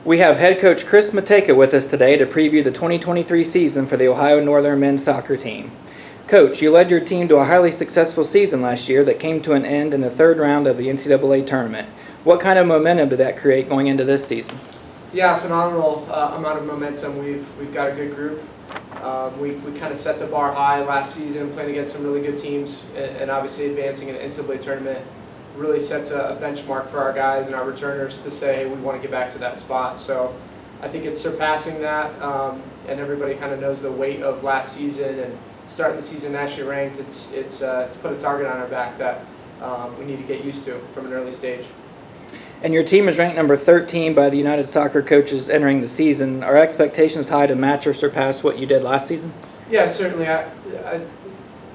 We have head coach Chris Matejka with us today to preview the 2023 season for the Ohio Northern men's soccer team. Coach, you led your team to a highly successful season last year that came to an end in the third round of the NCAA Tournament. What kind of momentum did that create going into this season? Yeah, phenomenal amount of momentum. We've got a good group. We kind of set the bar high last season, playing against some really good teams, and obviously advancing in the NCAA tournament really sets a benchmark for our guys and our returners to say we want to get back to that spot. So I think it's surpassing that, and everybody kind of knows the weight of last season and starting the season nationally ranked. It's put a target on our back that we need to get used to from an early stage. And your team is ranked number 13 by the United Soccer Coaches entering the season. Are expectations high to match or surpass what you did last season? Yeah, certainly.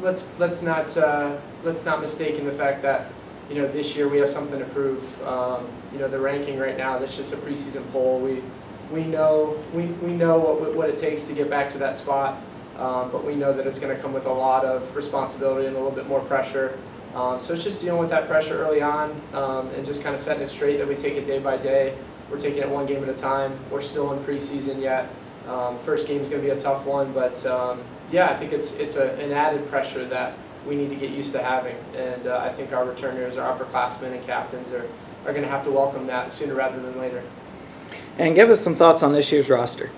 Let's not mistake in the fact that this year we have something to prove. The ranking right now, that's just a preseason poll. We know what it takes to get back to that spot, but we know that it's going to come with a lot of responsibility and a little bit more pressure. So it's just dealing with that pressure early on and just kind of setting it straight that we take it day by day. We're taking it one game at a time. We're still in preseason yet. First game is going to be a tough one, but yeah, I think it's an added pressure that we need to get used to having. And I think our returners, our upperclassmen and captains are going to have to welcome that sooner rather than later. And give us some thoughts on this year's roster.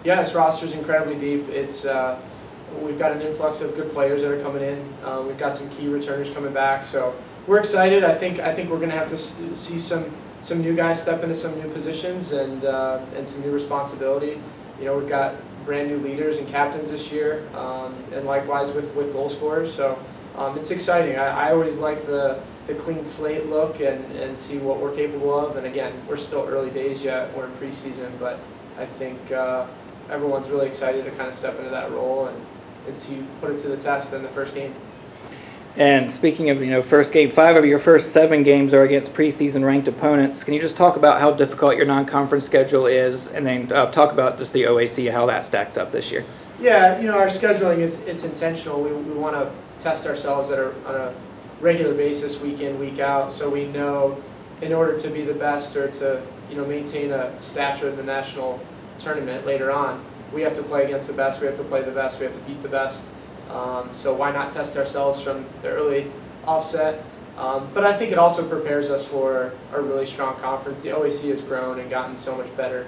Yeah, this roster is incredibly deep. We've got an influx of good players that are coming in. We've got some key returners coming back, so we're excited. I think we're going to have to see some new guys step into some new positions and some new responsibility. We've got brand new leaders and captains this year, and likewise with goal scorers. So it's exciting. I always like the clean slate look and see what we're capable of. And again, we're still early days yet. We're in preseason, but I think everyone's really excited to kind of step into that role and put it to the test in the first game. And speaking of first game, 5 of your first 7 games are against preseason ranked opponents. Can you just talk about how difficult your non-conference schedule is, and then talk about just the OAC, how that stacks up this year? Yeah, our scheduling it's intentional. We want to test ourselves on a regular basis, week in, week out, so we know in order to be the best or to maintain a stature in the national tournament later on, we have to play against the best, we have to play the best, we have to beat the best. So why not test ourselves from the early offset? But I think it also prepares us for a really strong conference. The OAC has grown and gotten so much better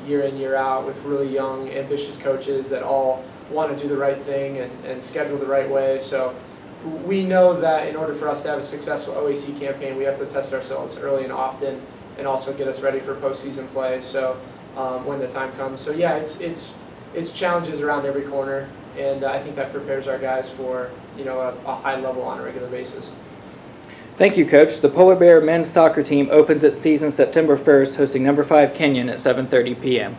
year in, year out with really young, ambitious coaches that all want to do the right thing and schedule the right way. So we know that in order for us to have a successful OAC campaign, we have to test ourselves early and often and also get us ready for postseason play. So when the time comes. So yeah, it's challenges around every corner, and I think that prepares our guys for a high level on a regular basis. Thank you, Coach. The Polar Bear men's soccer team opens its season September 1st, hosting number 5 Kenyon at 7:30 p.m.